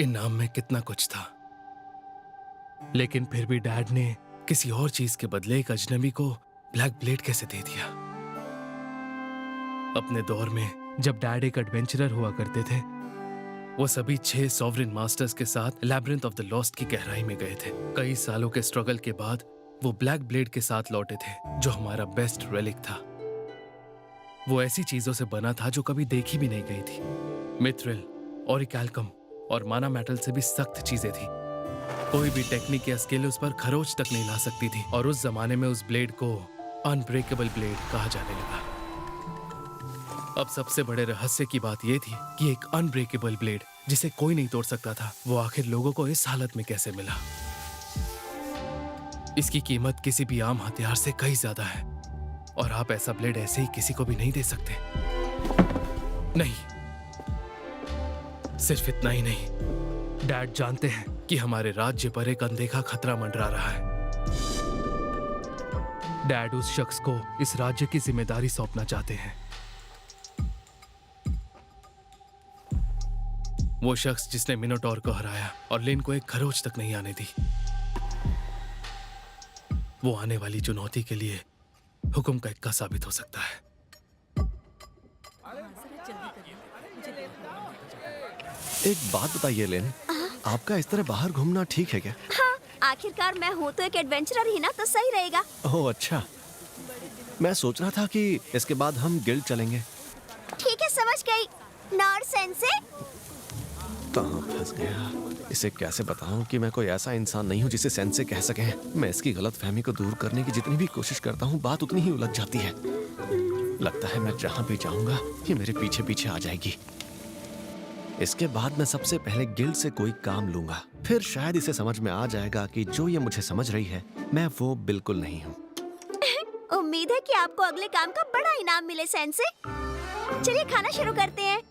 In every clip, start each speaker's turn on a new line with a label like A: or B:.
A: इनाम में कितना कुछ था, लेकिन फिर भी डैड ने किसी और चीज के बदले एक अजनबी को ब्लैक ब्लेड कैसे दे दिया? अपने दौर में जब डैड एक एडवेंचरर हुआ करते थे, वो सभी 6 सॉवरेन मास्टर्स के साथ लैब्रिंथ ऑफ द लॉस्ट की गहराई में गए थे। कई सालों के स्ट्रगल के बाद वो ब्लैक ब्लेड के साथ लौटे थे, जो हमारा बेस्ट रेलिक था। वो ऐसी चीजों से बना था जो कभी देखी भी नहीं गई थी। मिथ्रिल, ऑरिकैल्कम और माना मेटल से भी सख्त चीजें थी। कोई भी टेक्निक या स्किल उस पर खरोच तक नहीं ला सकती थी, और उस जमाने में उस ब्लेड को अनब्रेकेबल ब्लेड कहा जाने लगा। अब सबसे बड़े रहस्य की बात यह थी कि एक अनब्रेकेबल ब्लेड जिसे कोई नहीं तोड़ सकता था, वो आखिर लोगों को इस हालत में कैसे मिला। इसकी कीमत किसी भी आम हथियार से कहीं ज्यादा है, और आप ऐसा ब्लेड ऐसे ही किसी को भी नहीं दे सकते। नहीं, सिर्फ इतना ही नहीं, डैड जानते हैं कि हमारे राज्य पर एक अनदेखा खतरा मंडरा रहा है। डैड उस शख्स को इस राज्य की जिम्मेदारी सौंपना चाहते हैं। वो शख्स जिसने मिनोटॉर को हराया और लिन को एक खरोच तक नहीं आने दी। वो आने वाली चुनौती के लिए हुक्म का इक्का साबित हो सकता है।
B: एक बात बताइए लिन, आपका इस तरह बाहर घूमना ठीक है क्या?
C: हाँ, आखिरकार मैं हूँ तो एक एडवेंचरर ही ना, तो सही रहेगा।
B: ओह अच्छा, मैं सोच रहा था कि इसके बाद हम गिल्ड चलेंगे।
C: ठीक है, समझ गई। Nonsense.
B: कहाँ फंस गया? इसे कैसे बताऊं कि मैं कोई ऐसा इंसान नहीं हूँ जिसे सेंसे कह सके। मैं इसकी गलतफहमी को दूर करने की जितनी भी कोशिश करता हूँ, बात उतनी ही उलझ जाती है। लगता है मैं जहाँ भी जाऊंगा ये मेरे पीछे पीछे आ जाएगी। इसके बाद मैं सबसे पहले गिल्ड से कोई काम लूंगा, फिर शायद इसे समझ में आ जाएगा कि जो ये मुझे समझ रही है मैं वो बिल्कुल नहीं हूँ।
C: उम्मीद है कि आपको अगले काम का बड़ा इनाम मिले सेंसे। चलिए खाना शुरू करते हैं।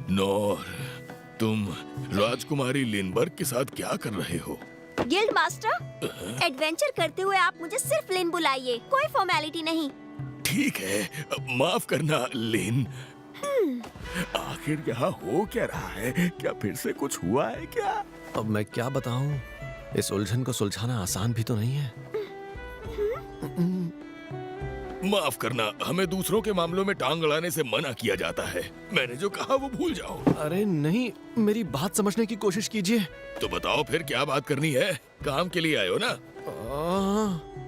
D: नॉर, तुम राजकुमारी लिनबर्ग के साथ क्या कर रहे हो?
C: गिल्ड मास्टर, एडवेंचर करते हुए आप मुझे सिर्फ लिन बुलाइए, कोई फॉर्मेलिटी नहीं।
D: ठीक है, माफ करना लिन। आखिर यहाँ हो क्या रहा है? क्या फिर से कुछ हुआ है क्या?
B: अब मैं क्या बताऊं, इस उलझन को सुलझाना आसान भी तो नहीं है।
D: माफ करना, हमें दूसरों के मामलों में टांग अड़ाने से मना किया जाता है। मैंने जो कहा वो भूल जाओ।
B: अरे नहीं, मेरी बात समझने की कोशिश कीजिए।
D: तो बताओ फिर क्या बात करनी है? काम के लिए आए हो ना?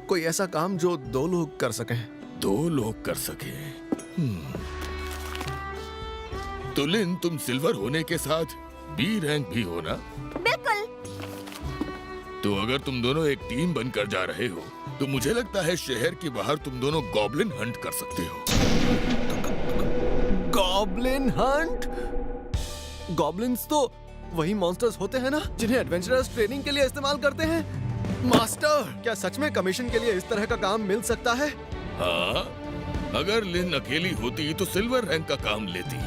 B: कोई ऐसा काम जो 2 लोग कर सकें।
D: 2 लोग कर सके। तो लिन, तुम सिल्वर होने के साथ बी रैंक भी हो ना?
C: बिल्कुल।
D: तो अगर तुम दोनों एक टीम बनकर जा रहे हो तो मुझे लगता है शहर के बाहर तुम दोनों गॉब्लिन हंट कर सकते हो।
B: Goblin Hunt? गॉब्लिन्स तो वही मॉन्स्टर्स होते हैं ना जिन्हें एडवेंचरर्स ट्रेनिंग के लिए इस्तेमाल करते हैं। मास्टर, क्या सच में कमीशन के लिए इस तरह का काम मिल सकता है?
D: हाँ, अगर लिन अकेली होती तो सिल्वर रैंक का काम लेती,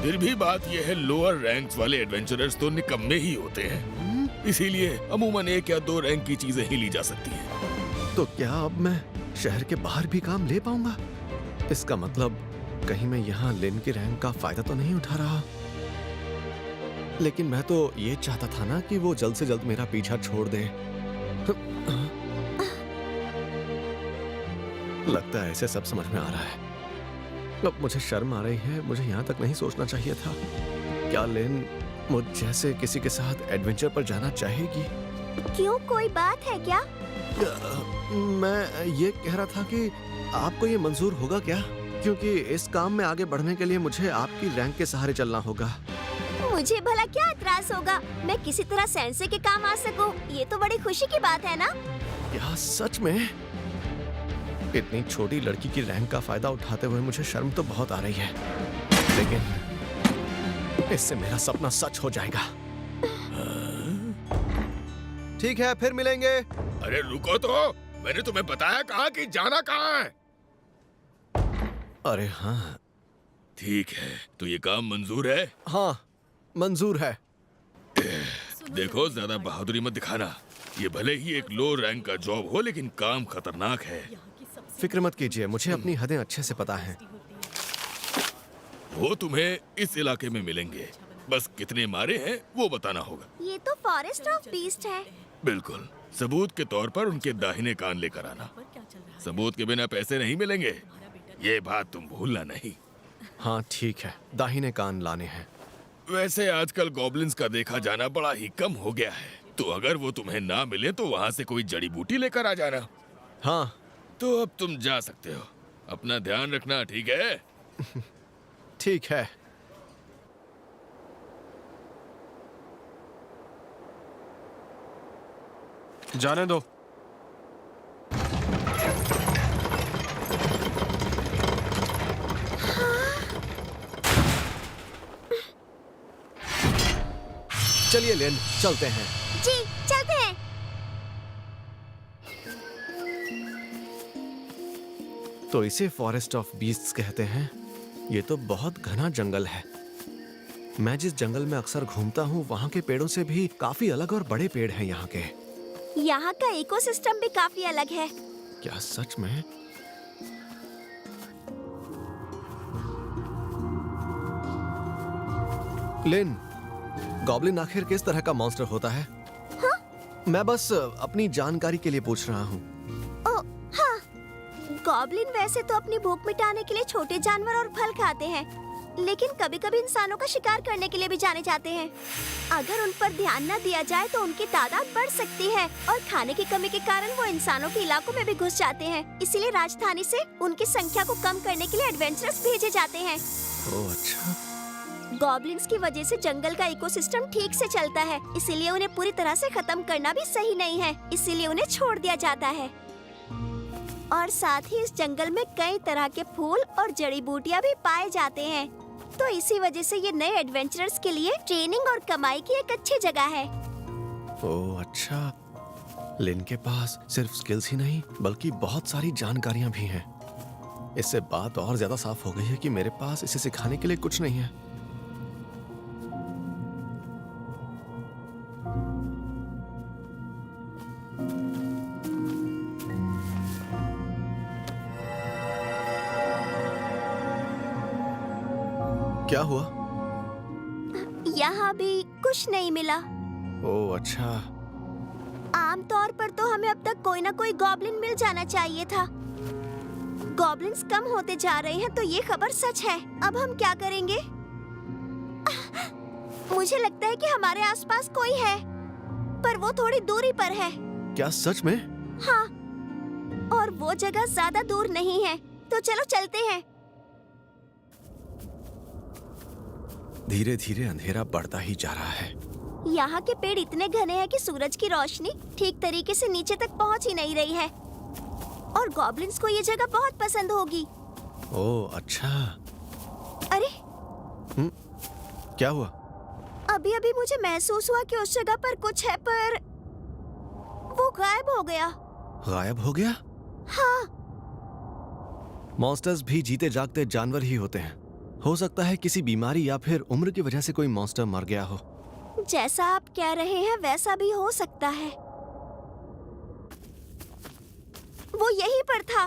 D: फिर भी बात यह है, लोअर रैंक्स वाले एडवेंचरर्स तो निकम्मे ही होते हैं। इसीलिए अमूमन 1 या 2 रैंक की चीजें ही ली जा सकती हैं।
B: तो क्या अब मैं शहर के बाहर भी काम ले पाऊंगा? इसका मतलब कहीं मैं यहाँ लिन के रैंक का फायदा तो नहीं उठा रहा। लेकिन मैं तो ये चाहता था ना कि वो जल्द से जल्द मेरा पीछा छोड़ दे। लगता है ऐसे सब समझ में आ रहा है। अब मुझे शर्म आ रही है, मुझे यहाँ तक नहीं सोचना चाहिए था। क्या लिन मुझ जैसे किसी के साथ एडवेंचर पर जाना चाहेगी?
C: क्यों, कोई बात है क्या?
B: मैं ये कह रहा था कि आपको ये मंजूर होगा क्या? क्योंकि इस काम में आगे बढ़ने के लिए मुझे आपकी रैंक के सहारे चलना होगा।
C: मुझे भला क्या एतराज होगा? मैं किसी तरह सेंसे के काम आ सकूं, ये तो बड़ी खुशी की बात है ना?
B: क्या सच में? इतनी छोटी लड़की की रैंक का फायदा उठाते हुए मुझे शर्म तो बहुत आ रही है, लेकिन इससे मेरा सपना सच हो जाएगा। ठीक है, फिर मिलेंगे।
D: अरे रुको तो, मैंने तुम्हें बताया कहा कि जाना कहाँ है।
B: अरे हाँ,
D: ठीक है, तो ये काम मंजूर है?
B: हाँ मंजूर है।
D: देखो, ज्यादा बहादुरी मत दिखाना। ये भले ही एक लो रैंक का जॉब हो, लेकिन काम खतरनाक है।
B: फिक्र मत कीजिए, मुझे अपनी हदें अच्छे से पता है।
D: वो तुम्हें इस इलाके में मिलेंगे, बस कितने मारे हैं वो बताना होगा।
C: ये तो फॉरेस्ट ऑफ बीस्ट है।
D: बिल्कुल, सबूत के तौर पर उनके दाहिने कान लेकर आना। सबूत के बिना पैसे नहीं मिलेंगे, ये बात तुम भूलना नहीं।
B: हाँ ठीक है, दाहिने कान लाने हैं।
D: वैसे आजकल गॉब्लिन्स का देखा जाना बड़ा ही कम हो गया है, तो अगर वो तुम्हें ना मिले तो वहाँ से कोई जड़ी बूटी लेकर आ जाना।
B: हाँ
D: तो अब तुम जा सकते हो। अपना ध्यान रखना, ठीक है?
B: ठीक है।
E: जाने दो।
B: चलिए लेन, चलते हैं।
C: जी चलते हैं।
B: तो इसे फॉरेस्ट ऑफ बीस्ट्स कहते हैं। ये तो बहुत घना जंगल है। मैं जिस जंगल में अक्सर घूमता हूँ वहाँ के पेड़ों से भी काफी अलग और बड़े पेड़ हैं यहाँ के।
C: यहाँ का इकोसिस्टम भी काफी अलग है।
B: क्या सच में? लिन, गॉब्लिन आखिर किस तरह का मॉन्स्टर होता है?
C: हाँ?
B: मैं बस अपनी जानकारी के लिए पूछ रहा हूँ।
C: ओ हाँ, गॉब्लिन वैसे तो अपनी भूख मिटाने के लिए छोटे जानवर और फल खाते हैं, लेकिन कभी-कभी इंसानों का शिकार करने के लिए भी जाने जाते हैं। अगर उन पर ध्यान न दिया जाए तो उनकी तादाद बढ़ सकती है और खाने की कमी के कारण वो इंसानों के इलाकों में भी घुस जाते हैं। इसीलिए राजधानी से उनकी संख्या को कम करने के लिए एडवेंचरर्स भेजे जाते हैं।
B: ओह अच्छा।
C: गॉब्लिन्स की वजह से जंगल का इकोसिस्टम ठीक से चलता है, इसीलिए उन्हें पूरी तरह से खत्म करना भी सही नहीं है, इसीलिए उन्हें छोड़ दिया जाता है। और साथ ही इस जंगल में कई तरह के फूल और जड़ी बूटियां भी पाए जाते हैं, तो इसी वजह से ये नए एडवेंचरर्स के लिए ट्रेनिंग और कमाई की एक अच्छी जगह है।
B: ओह अच्छा। लिन के पास सिर्फ स्किल्स ही नहीं बल्कि बहुत सारी जानकारियां भी हैं। इससे बात और ज्यादा साफ हो गई है कि मेरे पास इसे सिखाने के लिए कुछ नहीं है। क्या हुआ?
C: यहाँ भी कुछ नहीं मिला।
B: ओह अच्छा।
C: आमतौर पर तो हमें अब तक कोई ना कोई गॉब्लिन मिल जाना चाहिए था। गॉब्लिन्स कम होते जा रहे हैं तो ये खबर सच है। अब हम क्या करेंगे? मुझे लगता है कि हमारे आसपास कोई है, पर वो थोड़ी दूरी पर है।
B: क्या सच में?
C: हाँ, और वो जगह ज्यादा दूर नहीं है, तो चलो चलते हैं।
B: धीरे धीरे अंधेरा बढ़ता ही जा रहा है।
C: यहाँ के पेड़ इतने घने हैं कि सूरज की रोशनी ठीक तरीके से नीचे तक पहुँच ही नहीं रही है, और गॉब्लिन्स को ये जगह बहुत पसंद होगी।
B: ओह अच्छा।
C: अरे
B: क्या हुआ?
C: अभी अभी मुझे महसूस हुआ कि उस जगह पर कुछ है, पर वो गायब हो गया।
B: गायब हो गया?
C: हाँ।
B: मॉन्स्टर्स भी जीते जागते जानवर ही होते हैं। हो सकता है किसी बीमारी या फिर उम्र की वजह से कोई मॉन्स्टर मर गया हो।
C: जैसा आप कह रहे हैं वैसा भी हो सकता है। वो यहीं पर था।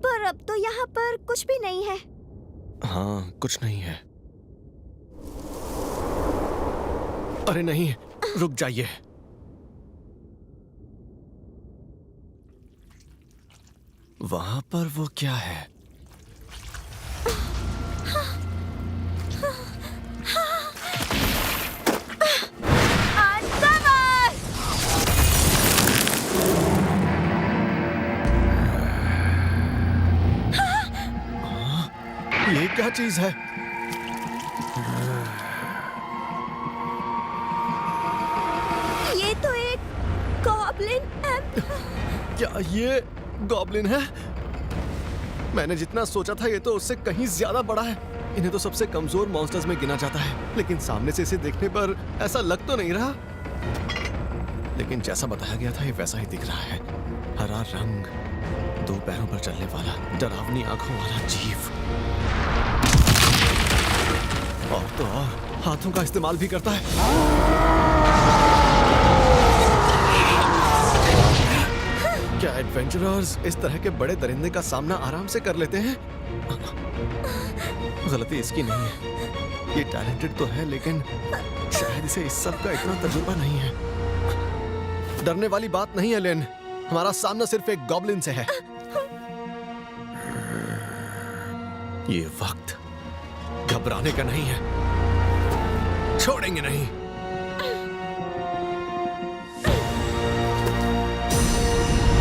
C: पर अब तो यहाँ पर कुछ भी नहीं है।
B: हाँ, कुछ नहीं है। अरे नहीं, रुक जाइए। वहां पर वो क्या है? ये क्या चीज है?
C: ये तो एक गॉब्लिन
B: क्या ये गॉब्लिन है? मैंने जितना सोचा था ये तो उससे कहीं ज्यादा बड़ा है। इन्हें तो सबसे कमजोर मॉन्स्टर्स में गिना जाता है, लेकिन सामने से इसे देखने पर ऐसा लग तो नहीं रहा। लेकिन जैसा बताया गया था ये वैसा ही दिख रहा है। हरा रंग, 2 पैरों पर चलने वाला, डरावनी आंखों वाला जीव। और तो और हाथों का इस्तेमाल भी करता है। क्या एडवेंचरर्स इस तरह के बड़े दरिंदे का सामना आराम से कर लेते हैं? गलती इसकी नहीं है। ये टैलेंटेड तो है, लेकिन शायद इसे इस सब का इतना तजुर्बा नहीं है। डरने वाली बात नहीं है लेन, हमारा सामना सिर्फ एक गॉब्लिन से है। ये वक्त घबराने का नहीं है, छोड़ेंगे नहीं।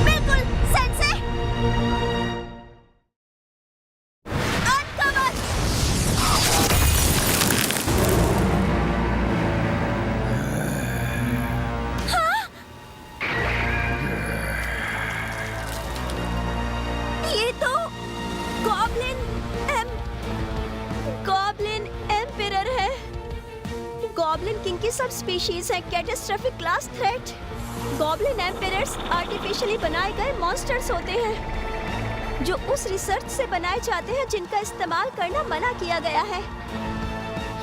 C: बिल्कुल सेंसे। अनकवर। ये तो गॉब्लिन एम्पिरर है। गॉब्लिन किंग की सब स्पीशीज है catastrophic class threat. Goblin emperors artificially बनाए गए मॉन्स्टर्स होते हैं जो उस रिसर्च से बनाए जाते हैं जिनका इस्तेमाल करना मना किया गया है।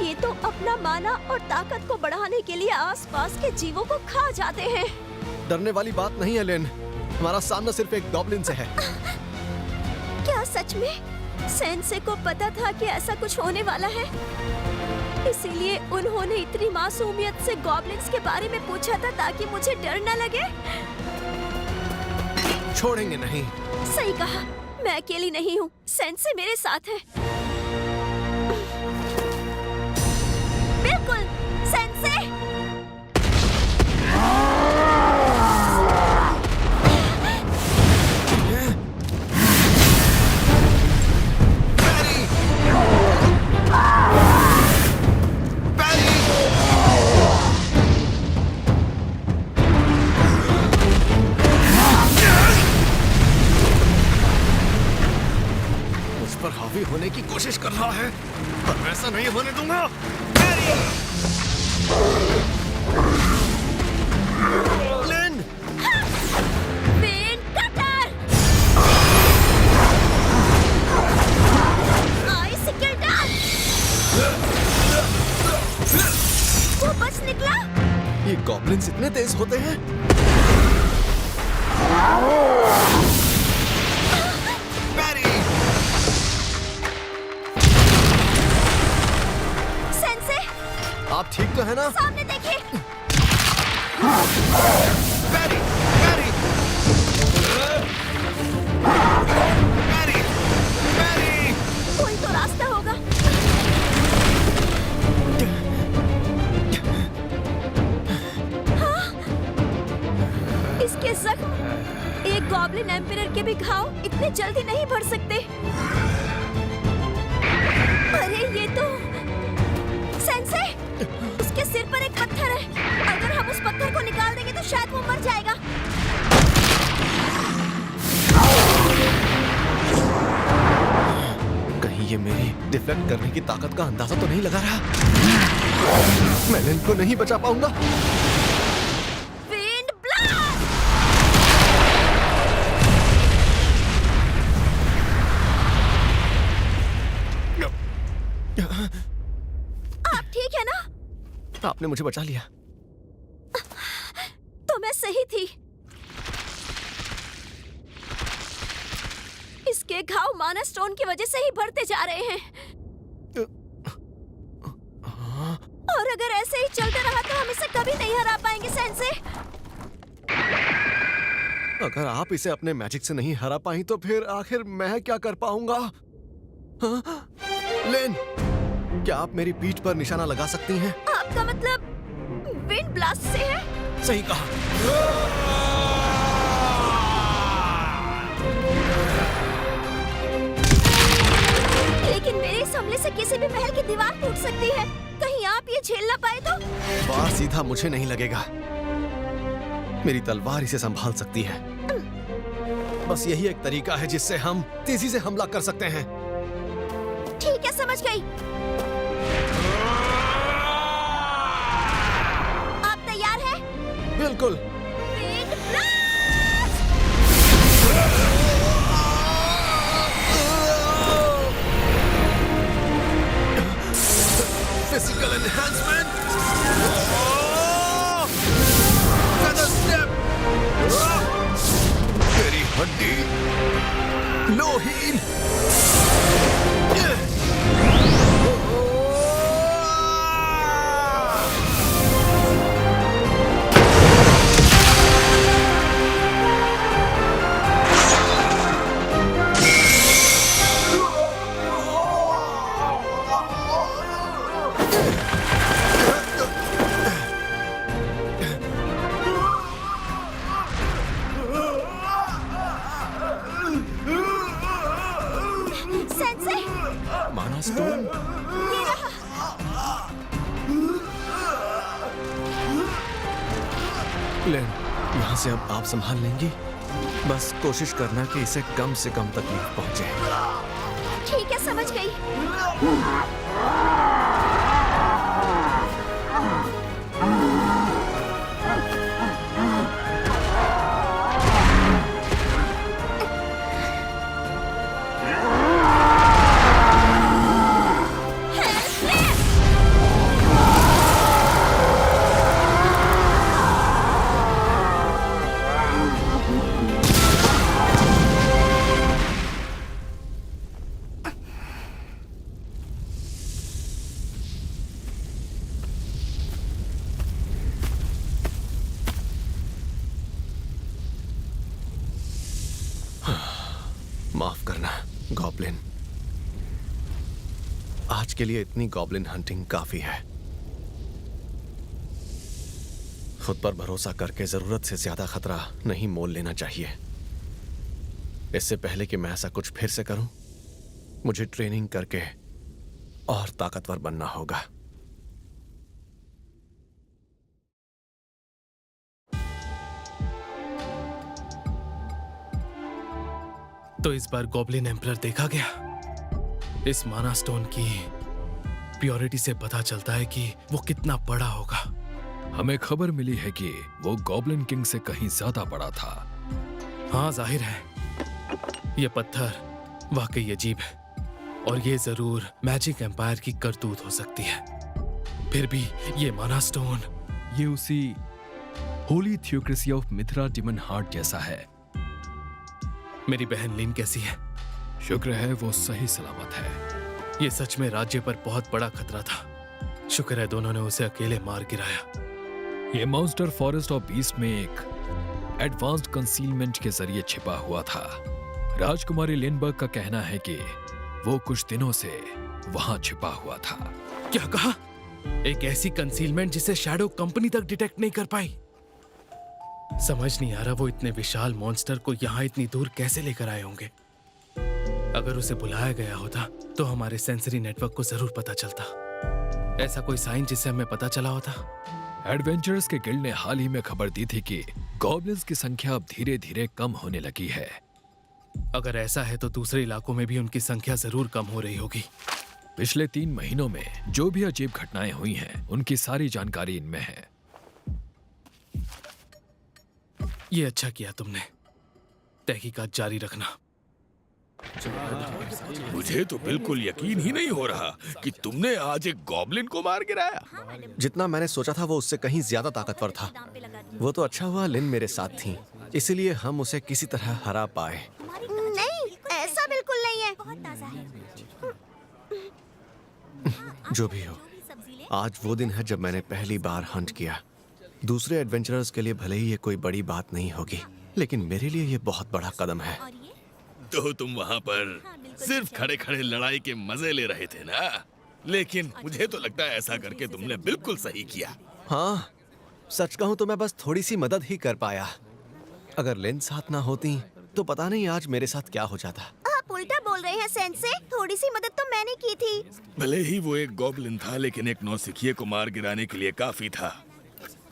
C: ये तो अपना माना और ताकत को बढ़ाने के लिए आसपास के जीवों को खा जाते हैं।
B: डरने वाली बात नहीं है लेन, हमारा सामना सिर्फ एक गॉब्लिन से है।
C: क्या सच में सेंसे को पता था कि ऐसा कुछ होने वाला है? इसीलिए उन्होंने इतनी मासूमियत से गॉब्लिन्स के बारे में पूछा था ताकि मुझे डर न लगे।
B: छोड़ेंगे नहीं।
C: सही कहा, मैं अकेली नहीं हूँ, सेंसे मेरे साथ है। बिल्कुल सेंसे।
B: हावी होने की कोशिश कर रहा है, पर मैं ऐसा नहीं होने दूंगा। लेन!
C: वेन कटर! आइस किल्डर! वो बच निकला।
B: ये गॉब्लिन्स इतने तेज होते हैं? आप ठीक तो है ना?
C: सामने देखिए।
B: बैरी, बैरी, बैरी, बैरी।
C: कोई तो रास्ता होगा। हाँ? इसके जख्म एक गॉब्लिन एम्पिरर के भी घाव इतने जल्दी नहीं भर सकते। अरे ये तो सेंसे, उसके सिर पर एक पत्थर है। अगर हम उस पत्थर को निकाल देंगे तो शायद वो मर जाएगा।
B: कहीं ये मेरी डिफ्लेक्ट करने की ताकत का अंदाजा तो नहीं लगा रहा? मैं लेन को नहीं बचा पाऊंगा।
C: Wind blast!
B: आपने मुझे बचा लिया।
C: तो मैं सही थी। इसके घाव माना स्टोन की वजह से ही बढ़ते जा रहे हैं। और अगर ऐसे ही चलते रहा तो हम इसे कभी नहीं हरा पाएंगे सेंसे।
B: अगर आप इसे अपने मैजिक से नहीं हरा पाई तो फिर आखिर मैं क्या कर पाऊंगा? हाँ? लेन, क्या आप मेरी पीठ पर निशाना लगा सकती हैं?
C: आपका मतलब विंड ब्लास्ट से है?
B: सही कहा।
C: लेकिन मेरे इस हमले से किसी भी महल की दीवार टूट सकती है। कहीं आप ये झेल ना पाए तो?
B: वार सीधा मुझे नहीं लगेगा। मेरी तलवार इसे संभाल सकती है। बस यही एक तरीका है जिससे हम तेजी से हमला कर सकते हैं।
C: ठीक है, समझ गई। आप तैयार हैं?
B: बिल्कुल।
C: Wind blast!
B: Physical enhancement. Feather step. तेरी हड्डी लोहीन।
C: सेंसे,
B: माना स्टोन।
C: ये रहा।
B: लेन, यहाँ से अब आप संभाल लेंगी। बस कोशिश करना कि इसे कम से कम तकलीफ पहुंचे।
C: ठीक है, समझ गई।
B: माफ करना गॉब्लिन। आज के लिए इतनी गॉब्लिन हंटिंग काफी है। खुद पर भरोसा करके जरूरत से ज्यादा खतरा नहीं मोल लेना चाहिए। इससे पहले कि मैं ऐसा कुछ फिर से करूं, मुझे ट्रेनिंग करके और ताकतवर बनना होगा।
A: तो इस बार गॉब्लिन एम्परर देखा गया। इस माना स्टोन की प्योरिटी से पता चलता है कि वो कितना बड़ा होगा।
D: हमें खबर मिली है कि वो गॉब्लिन किंग से कहीं ज्यादा बड़ा था।
A: हाँ, जाहिर है ये पत्थर वाकई अजीब है और ये जरूर मैजिक एम्पायर की करतूत हो सकती है। फिर भी ये माना स्टोन,
D: ये उसी holy theocracy of Mithra demon heart जैसा है।
A: मेरी बहन लिन कैसी है?
D: शुक्र है वो सही सलामत है।
A: ये सच में राज्य पर बहुत बड़ा खतरा था। शुक्र है दोनों ने उसे अकेले मार गिराया।
D: ये मॉन्स्टर फॉरेस्ट ऑफ बीस्ट में एक एडवांस्ड कंसीलमेंट के जरिए छिपा हुआ था। राजकुमारी लिनबर्ग का कहना है कि वो कुछ दिनों से वहां छिपा हुआ था।
A: क्या कहा? एक ऐसी कंसीलमेंट जिसे शैडो कंपनी तक डिटेक्ट नहीं कर पाई। समझ नहीं आ रहा वो इतने विशाल मॉन्स्टर को यहाँ इतनी दूर कैसे लेकर आए होंगे। अगर उसे बुलाया गया होता तो हमारे सेंसरी नेटवर्क को जरूर पता चलता। ऐसा कोई साइन जिससे हमें पता चला होता।
D: एडवेंचरर्स के गिल्ड ने हाल ही में खबर दी थी कि गॉब्लिन्स की संख्या अब धीरे धीरे कम होने लगी है।
A: अगर ऐसा है तो दूसरे इलाकों में भी उनकी संख्या जरूर कम हो रही होगी।
D: पिछले 3 महीनों में जो भी अजीब घटनाएं हुई हैं, उनकी सारी जानकारी इनमें है।
A: ये अच्छा किया तुमने। तहकीकात जारी रखना।
E: मुझे तो बिल्कुल यकीन ही नहीं हो रहा कि तुमने आज एक गॉब्लिन को मार गिराया।
B: जितना मैंने सोचा था वो उससे कहीं ज्यादा ताकतवर था। वो तो अच्छा हुआ लिन मेरे साथ थी, इसीलिए हम उसे किसी तरह हरा पाए।
C: नहीं, ऐसा बिल्कुल नहीं है। बहुत ताजा है।
B: जो भी हो, आज वो दिन है जब मैंने पहली बार हंट किया। दूसरे एडवेंचरर्स के लिए भले ही ये कोई बड़ी बात नहीं होगी, लेकिन मेरे लिए ये बहुत बड़ा कदम है।
E: तो तुम वहाँ पर सिर्फ खड़े खड़े लड़ाई के मजे ले रहे थे ना? लेकिन मुझे तो लगता है ऐसा करके तुमने बिल्कुल सही किया।
B: हाँ, सच कहूँ तो मैं बस थोड़ी सी मदद ही कर पाया। अगर लिन साथ ना होती तो पता नहीं आज मेरे साथ क्या हो जाता।
C: आप उल्टा बोल रहे हैं सेंसे। थोड़ी सी मदद तो मैंने की थी।
E: भले ही वो एक गॉब्लिन था, लेकिन एक नौसिखिए को मार गिराने के लिए काफी था।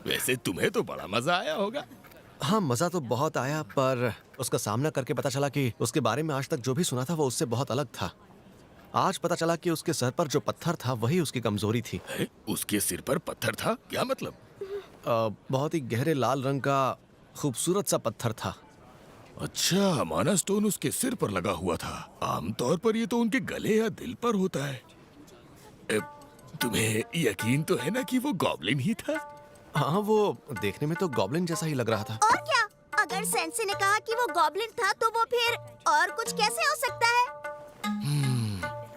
E: वैसे तुम्हें तो बड़ा मजा आया होगा।
B: हाँ, मजा तो बहुत आया, पर उसका सामना करके पता चला कि उसके बारे में आज तक जो भी सुना था वो उससे बहुत अलग था। आज पता चला कि उसके सर पर जो पत्थर था वही उसकी कमजोरी थी।
E: उसके सिर पर पत्थर था? क्या मतलब?
B: बहुत ही गहरे लाल रंग का खूबसूरत सा पत्थर था।
E: अच्छा, माना स्टोन उसके सिर पर लगा हुआ था। आमतौर पर ये तो उनके गले या दिल पर होता है। तुम्हें यकीन तो है ना कि वो गॉब्लिन ही था?
B: हाँ, वो देखने में तो गॉब्लिन जैसा ही लग रहा था।
C: और क्या? अगर सेंसे ने कहा कि वो गॉब्लिन था तो वो फिर और कुछ कैसे हो सकता है?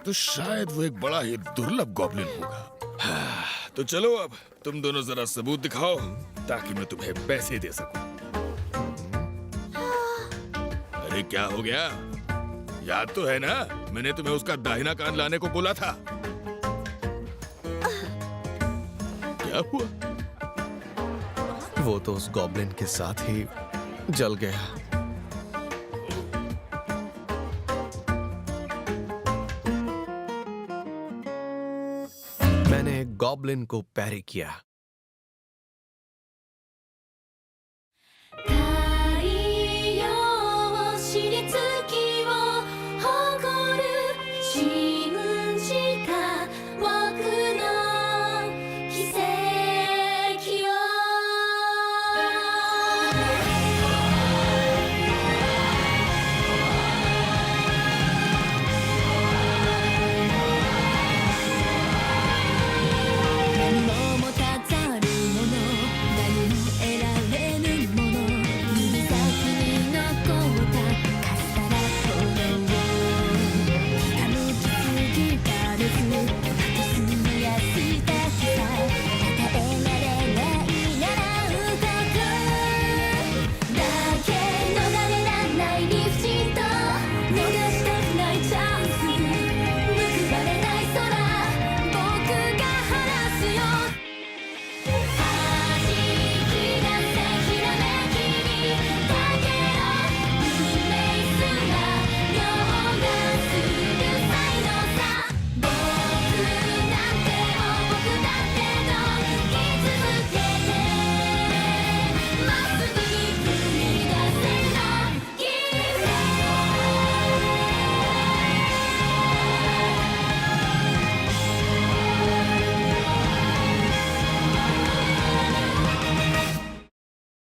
E: तो शायद वो एक बड़ा ही दुर्लभ गॉब्लिन होगा। तो चलो अब तुम दोनों जरा सबूत दिखाओ ताकि मैं तुम्हें पैसे दे सकूं। अरे क्या हो गया? याद तो है ना, मैंने तुम्हें उसका दाहिना कान लाने को बोला था। क्या हुआ?
B: वो तो उस गॉब्लिन के साथ ही जल गया। मैंने गॉब्लिन को पैरी किया।